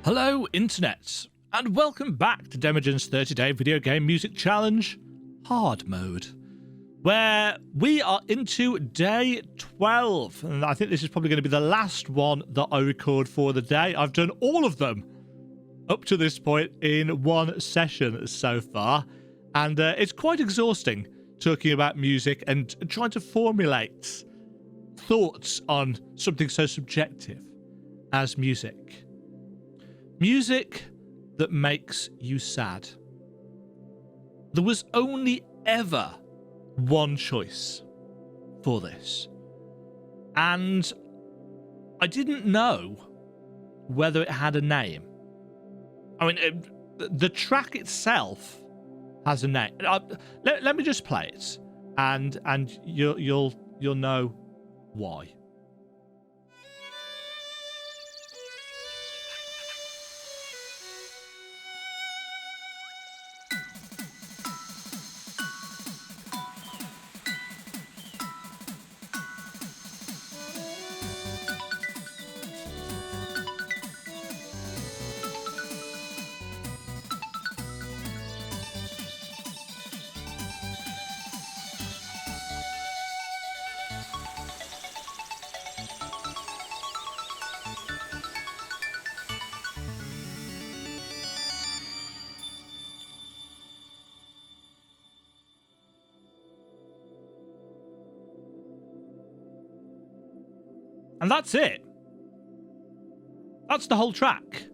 Hello, Internet, and welcome back to Demagen's 30-day video game music challenge, Hard Mode, where we are into day 12, and I think this is probably going to be the last one that I record for the day. I've done all of them up to this point in one session so far, and it's quite exhausting talking about music and trying to formulate thoughts on something so subjective as music. Music that makes you sad. There was only ever one choice for this, and I didn't know whether it had a name. I mean, the track itself has a name. Let me just play it, and you'll know why. And that's it. That's the whole track.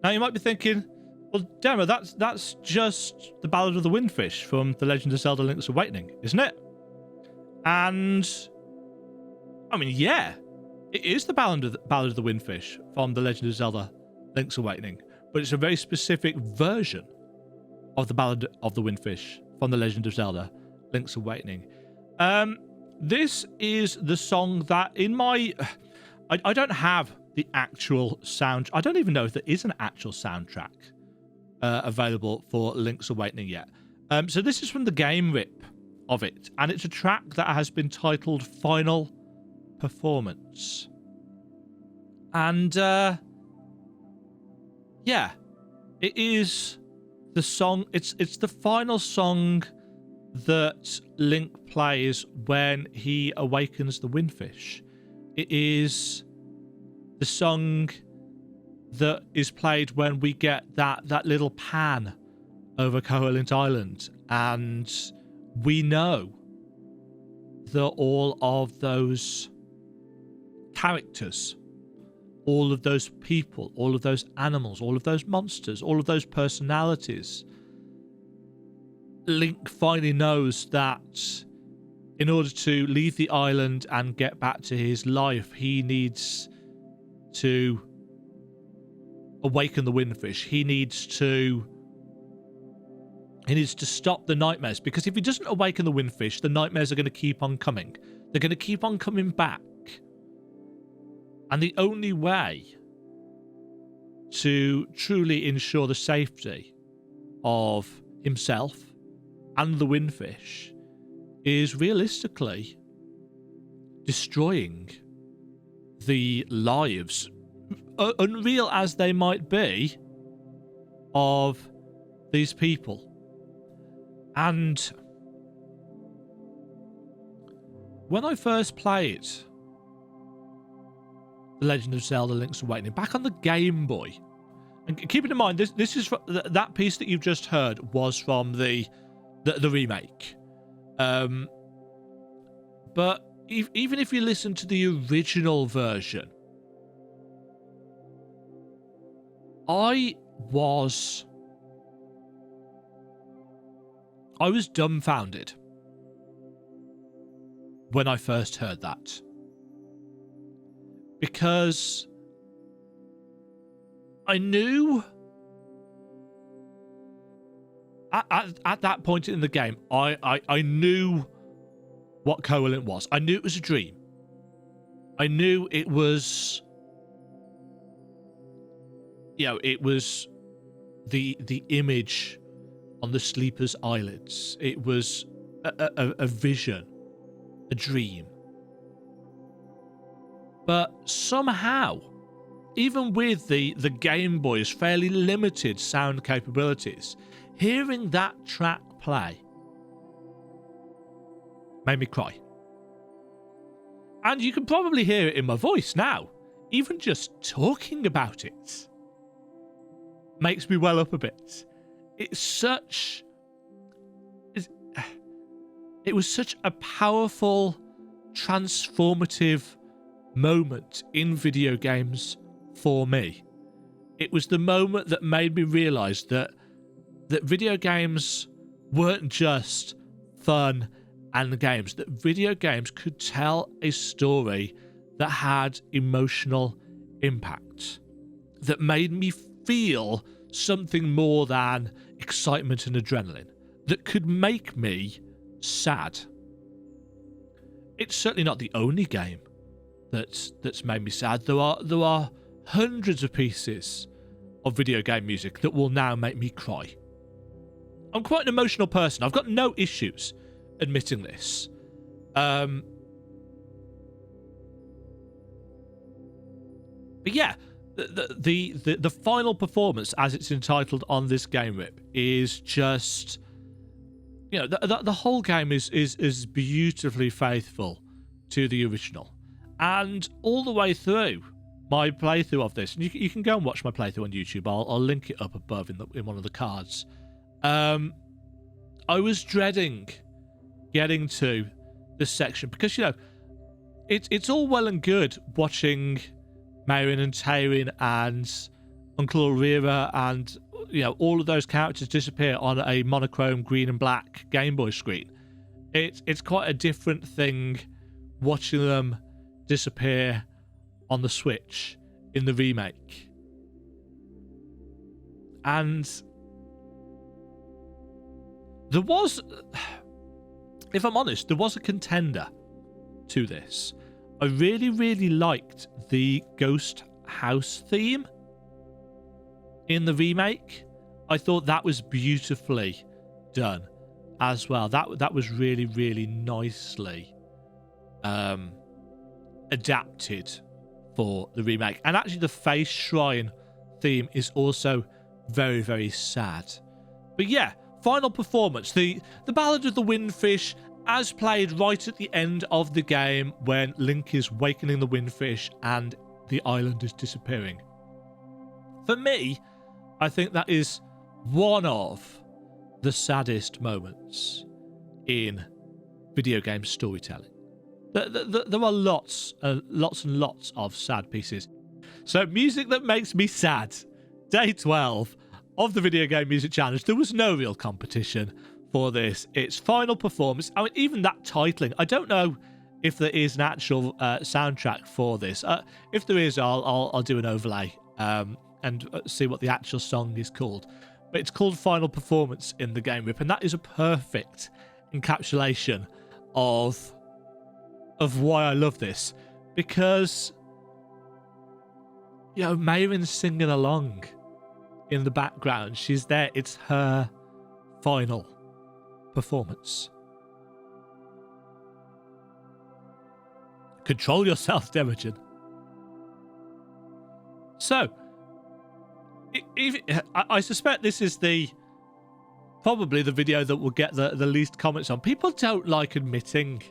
Now you might be thinking, well, Demo, that's just the Ballad of the Windfish from The Legend of Zelda: Link's Awakening, isn't it? And I mean, yeah, it is the Ballad of the Windfish from The Legend of Zelda: Link's Awakening, but it's a very specific version of the Ballad of the Windfish from The Legend of Zelda: Link's Awakening. This is the song that in my... I don't have the actual sound... I don't even know if there is an actual soundtrack available for Link's Awakening yet. So this is from the game rip of it, and it's a track that has been titled Final Performance. And, yeah, it is the song... It's the final song that Link plays when he awakens the Windfish. It is the song that is played when we get that little pan over Koholint Island, and we know that all of those characters, all of those people, all of those animals, all of those monsters, all of those personalities, Link finally knows that in order to leave the island and get back to his life, he needs to awaken the Windfish. He needs to stop the nightmares, because if he doesn't awaken the Windfish, the nightmares are going to keep on coming. They're going to keep on coming back. And the only way to truly ensure the safety of himself and the Windfish is realistically destroying the lives, unreal as they might be, of these people. And when I first played The Legend of Zelda: Link's Awakening back on the Game Boy, and keep in mind this is that piece that you've just heard was from the remake, but even if you listen to the original version, I was dumbfounded when I first heard that, because I knew at that point in the game, I knew what Koholint was. I knew it was a dream. I knew it was, it was the image on the sleeper's eyelids. It was a vision, a dream. But somehow, even with the Game Boy's fairly limited sound capabilities, hearing that track play made me cry. And you can probably hear it in my voice now. Even just talking about it makes me well up a bit. It was such a powerful, transformative moment in video games for me. It was the moment that made me realise that video games weren't just fun and games, that video games could tell a story that had emotional impact, that made me feel something more than excitement and adrenaline, that could make me sad. It's certainly not the only game that's made me sad. There are hundreds of pieces of video game music that will now make me cry. I'm quite an emotional person. I've got no issues admitting this. But yeah, the final performance, as it's entitled on this game rip, is just, you know, the whole game is beautifully faithful to the original, and all the way through my playthrough of this, and you can go and watch my playthrough on YouTube. I'll link it up above in one of the cards. I was dreading getting to this section because, you know, it's all well and good watching Marion and Tyrion and Uncle Aurora and, you know, all of those characters disappear on a monochrome green and black Game Boy screen. It's quite a different thing watching them disappear on the Switch in the remake. And there was, if I'm honest, there was a contender to this. I really, really liked the Ghost House theme in the remake. I thought that was beautifully done as well. That was really, really nicely adapted for the remake. And actually the Face Shrine theme is also very, very sad. But yeah, final performance. The Ballad of the Windfish, as played right at the end of the game when Link is wakening the Windfish and the island is disappearing. For me, I think that is one of the saddest moments in video game storytelling. There are lots and lots of sad pieces. So, music that makes me sad. Day 12 of the Video Game Music Challenge. There was no real competition for this. It's final performance. I mean, even that titling, I don't know if there is an actual soundtrack for this. If there is, I'll do an overlay and see what the actual song is called. But it's called Final Performance in the game rip, and that is a perfect encapsulation of why I love this, because, you know, Mayron's singing along in the background. She's there. It's her final performance. Control yourself, Demagen. So, I suspect this is probably the video that will get the least comments on. People don't like admitting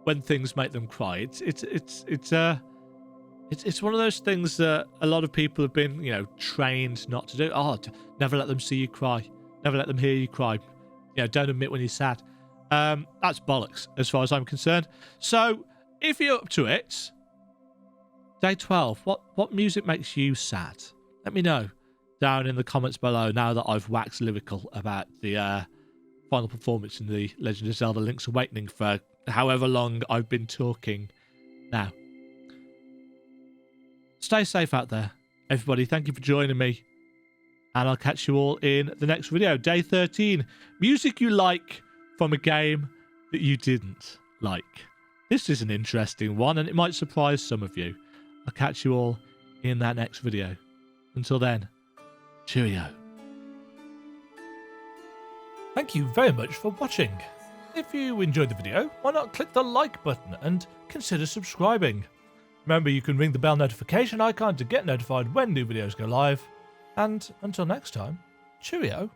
when things make them cry. It's one of those things that a lot of people have been, you know, trained not to do. Never let them see you cry. Never let them hear you cry. You know, don't admit when you're sad. That's bollocks as far as I'm concerned. So, if you're up to it, day 12, what music makes you sad? Let me know down in the comments below, now that I've waxed lyrical about the final performance in the Legend of Zelda Link's Awakening for however long I've been talking now. Stay safe out there, everybody. Thank you for joining me, and I'll catch you all in the next video. Day 13, music you like from a game that you didn't like. This is an interesting one, and it might surprise some of you. I'll catch you all in that next video. Until then, cheerio. Thank you very much for watching. If you enjoyed the video, why not click the like button and consider subscribing? Remember, you can ring the bell notification icon to get notified when new videos go live. And until next time, cheerio.